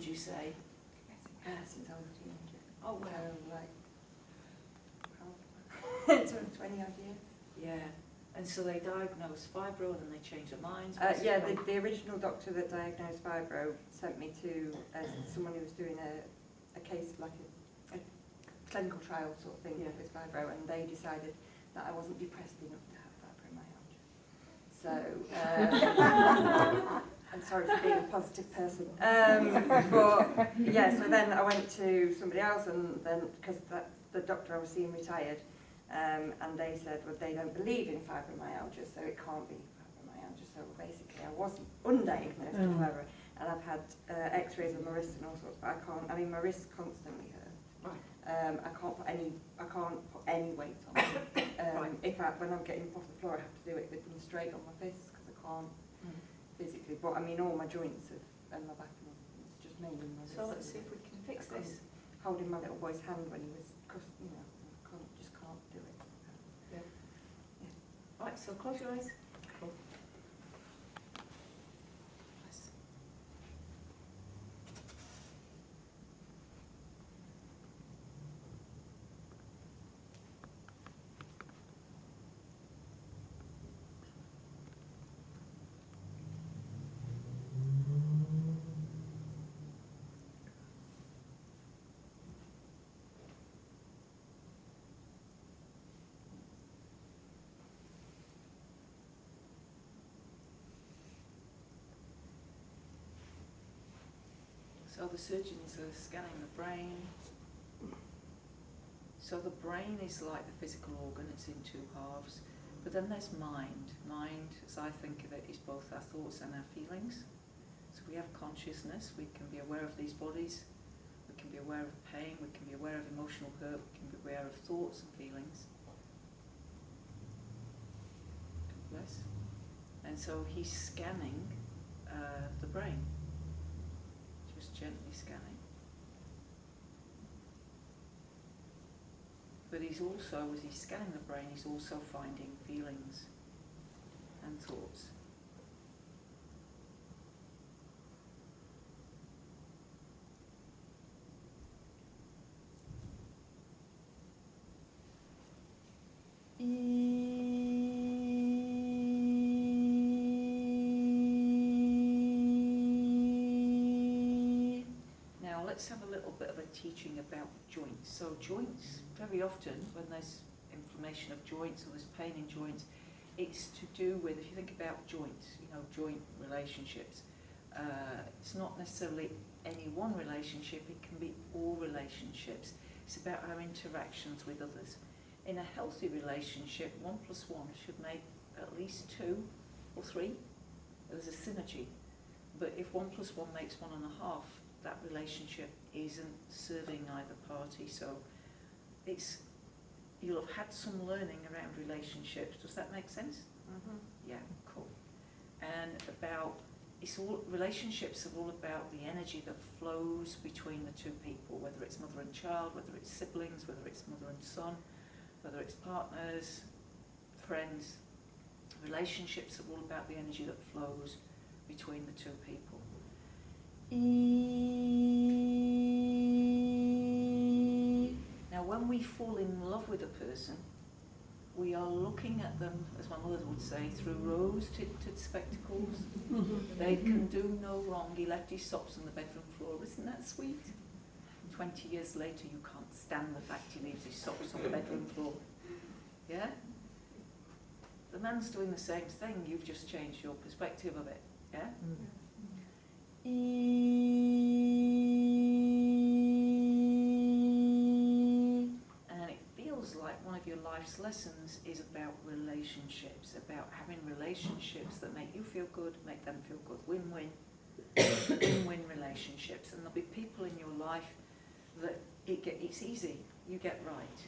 would you say? Since I was a teenager. Oh, wow. So, 20 odd years. Yeah. And so they diagnosed fibro and then they changed their minds? Yeah, the original doctor that diagnosed fibro sent me to someone who was doing a case, like a clinical trial sort of thing with fibro, and they decided that I wasn't depressed enough to have fibromyalgia. So, I'm sorry for being a positive person. But yeah, so then I went to somebody else, and then, because the doctor I was seeing retired, and they said, well, they don't believe in fibromyalgia, so it can't be fibromyalgia. So basically, I wasn't undiagnosed with fibro, and I've had X-rays of my wrists and all sorts, but I can't. I mean, my wrists constantly hurt. Right. I can't put any weight on them. When I'm getting off the floor, I have to do it with them straight on my fists because I can't physically. But I mean, all my joints and my back, and it's just mainly my wrists. So let's see if we can fix this. Holding my little boy's hand when he was, just can't do it. Right, so close your eyes. Cool. Nice. So the surgeons are scanning the brain. So the brain is like the physical organ, it's in two halves. But then there's mind. Mind, as I think of it, is both our thoughts and our feelings. So we have consciousness, we can be aware of these bodies, we can be aware of pain, we can be aware of emotional hurt, we can be aware of thoughts and feelings. God bless. And so he's scanning the brain. Just gently scanning. But he's also, as he's scanning the brain, he's also finding feelings and thoughts. Now let's have a little bit of a teaching about joints. So joints, very often when there's inflammation of joints or there's pain in joints, it's to do with, if you think about joints, joint relationships, it's not necessarily any one relationship, it can be all relationships. It's about our interactions with others. In a healthy relationship, 1 + 1 should make at least 2 or 3. There's a synergy. But if 1 + 1 makes 1.5, that relationship isn't serving either party. So you'll have had some learning around relationships. Does that make sense? Mm-hmm. Yeah, cool. And relationships are all about the energy that flows between the two people, whether it's mother and child, whether it's siblings, whether it's mother and son, whether it's partners, friends. Relationships are all about the energy that flows between the two people. Now when we fall in love with a person, we are looking at them, as my mother would say, through rose-tinted spectacles. They can do no wrong. He left his socks on the bedroom floor. Isn't that sweet? 20 years later, you can't stand the fact he leaves his socks on the bedroom floor. Yeah? The man's doing the same thing. You've just changed your perspective of it. Yeah? And it feels like one of your life's lessons is about relationships, about having relationships that make you feel good, make them feel good. Win-win. Win-win relationships. And there'll be people in your life that it's easy. You get right.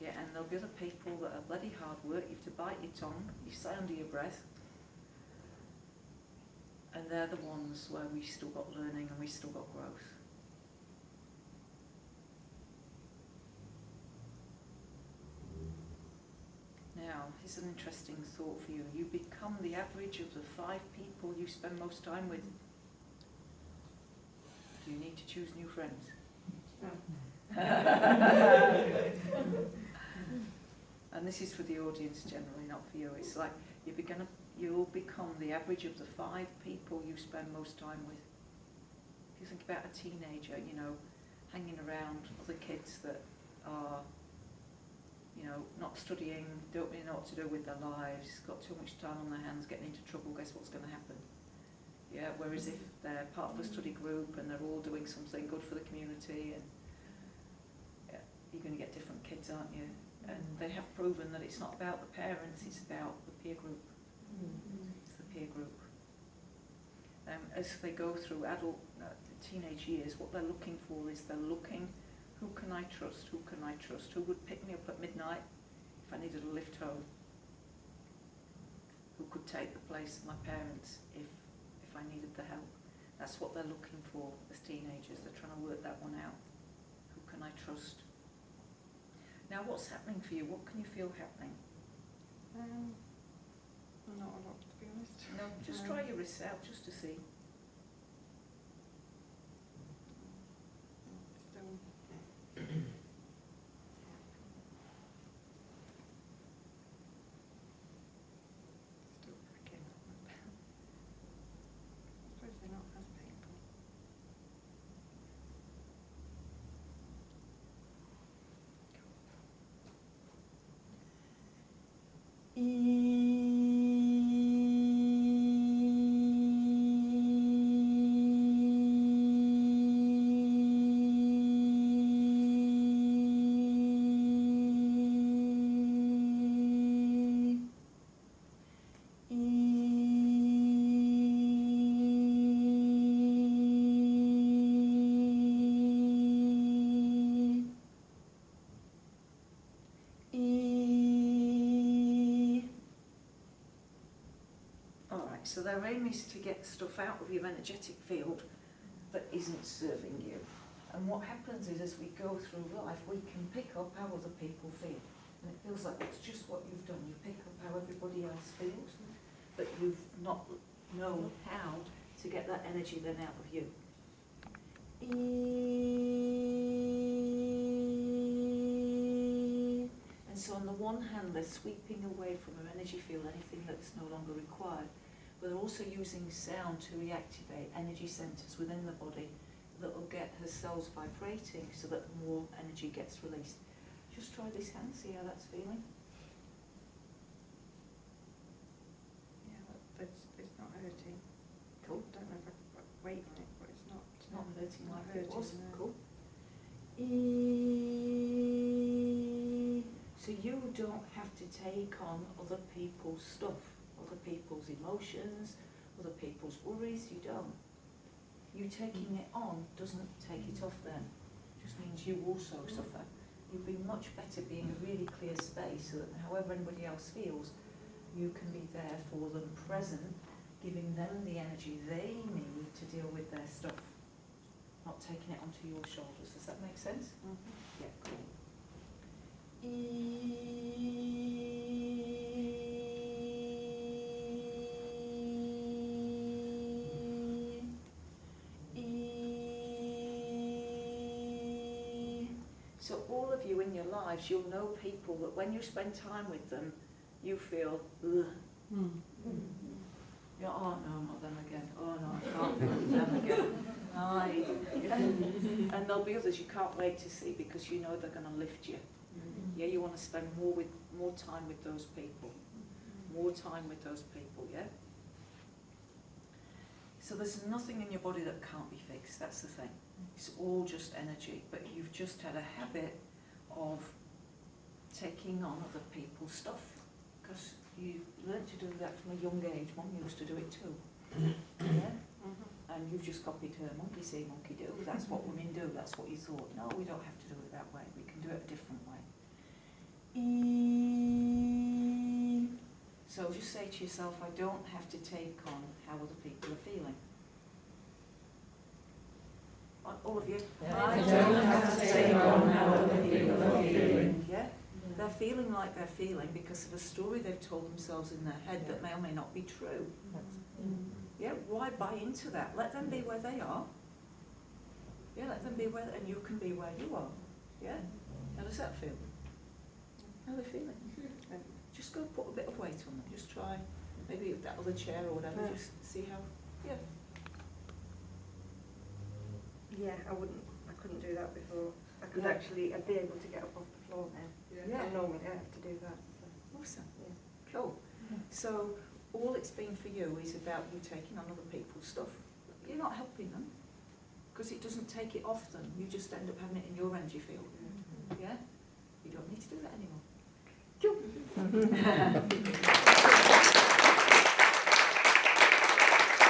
Yeah, and there'll be other people that are bloody hard work. You have to bite your tongue. You say under your breath. And they're the ones where we've still got learning and we've still got growth. Now, here's an interesting thought for you. You become the average of the 5 people you spend most time with. to choose new friends? And this is for the audience generally, not for you. It's like you'll become the average of the 5 people you spend most time with. If you think about a teenager, you know, hanging around other kids that are, you know, not studying, don't really know what to do with their lives, got too much time on their hands, getting into trouble, guess what's going to happen? Yeah, whereas if they're part of a study group and they're all doing something good for the community, and yeah, you're going to get different kids, aren't you? And they have proven that it's not about the parents, it's about the peer group. It's the peer group. As they go through teenage years, what they're looking for is who can I trust, who can I trust, who would pick me up at midnight if I needed a lift home, who could take the place of my parents if I needed the help. That's what they're looking for as teenagers. They're trying to work that one out. Who can I trust? Now, what's happening for you? What can you feel happening? Not a lot, to be honest. No, just try your wrists out just to see. Still cracking. I suppose they're not as painful. So their aim is to get stuff out of your energetic field that isn't serving you. And what happens is, as we go through life, we can pick up how other people feel. And it feels like it's just what you've done. You pick up how everybody else feels, but you've not known how to get that energy then out of you. And so on the one hand, they're sweeping away from her energy field anything that's no longer required. But they're also using sound to reactivate energy centres within the body that will get her cells vibrating so that more energy gets released. Just try this hand, see how that's feeling. Yeah, it's not hurting. Cool. I don't know if I could put weight on it, but it's not Hurting not like it was. no. Cool. So you don't have to take on other people's stuff, other people's emotions, other people's worries. You don't. You taking it on doesn't take it off them. It just means you also suffer. You'd be much better being a really clear space so that however anybody else feels, you can be there for them, present, giving them the energy they need to deal with their stuff, not taking it onto your shoulders. Does that make sense? Mm-hmm. Yeah, cool. So all of you in your lives, you'll know people that when you spend time with them, you feel, ugh. You're, oh no, not them again. Oh no, I can't be with them again. And there'll be others you can't wait to see because you know they're going to lift you. Yeah, you want to spend more time with those people. More time with those people, yeah? So there's nothing in your body that can't be fixed, that's the thing. It's all just energy, but you've just had a habit of taking on other people's stuff because you learnt to do that from a young age. Mum used to do it too. Yeah? And you've just copied her. Monkey see, monkey do. That's what women do. That's what you thought. No, we don't have to do it that way. We can do it a different way. So just say to yourself, I don't have to take on how other people are feeling. All of you. I don't have to take on how other people are feeling. Yeah? They're feeling like they're feeling because of a story they've told themselves in their head that may or may not be true. Yeah, why buy into that? Let them be where they are. Yeah, let them be where, and you can be where you are. Yeah? How does that feel? How are they feeling? Just go put a bit of weight on them. Just try, maybe that other chair or whatever, Yeah. just see how, yeah. Yeah, I couldn't do that before. I could Yeah. actually, I'd be able to get up off the floor now. Yeah. And normally I have to do that. So. Awesome. Yeah. Cool. So all it's been for you is about you taking on other people's stuff. You're not helping them because it doesn't take it off them. You just end up having it in your energy field. Yeah? You don't need to do that anymore.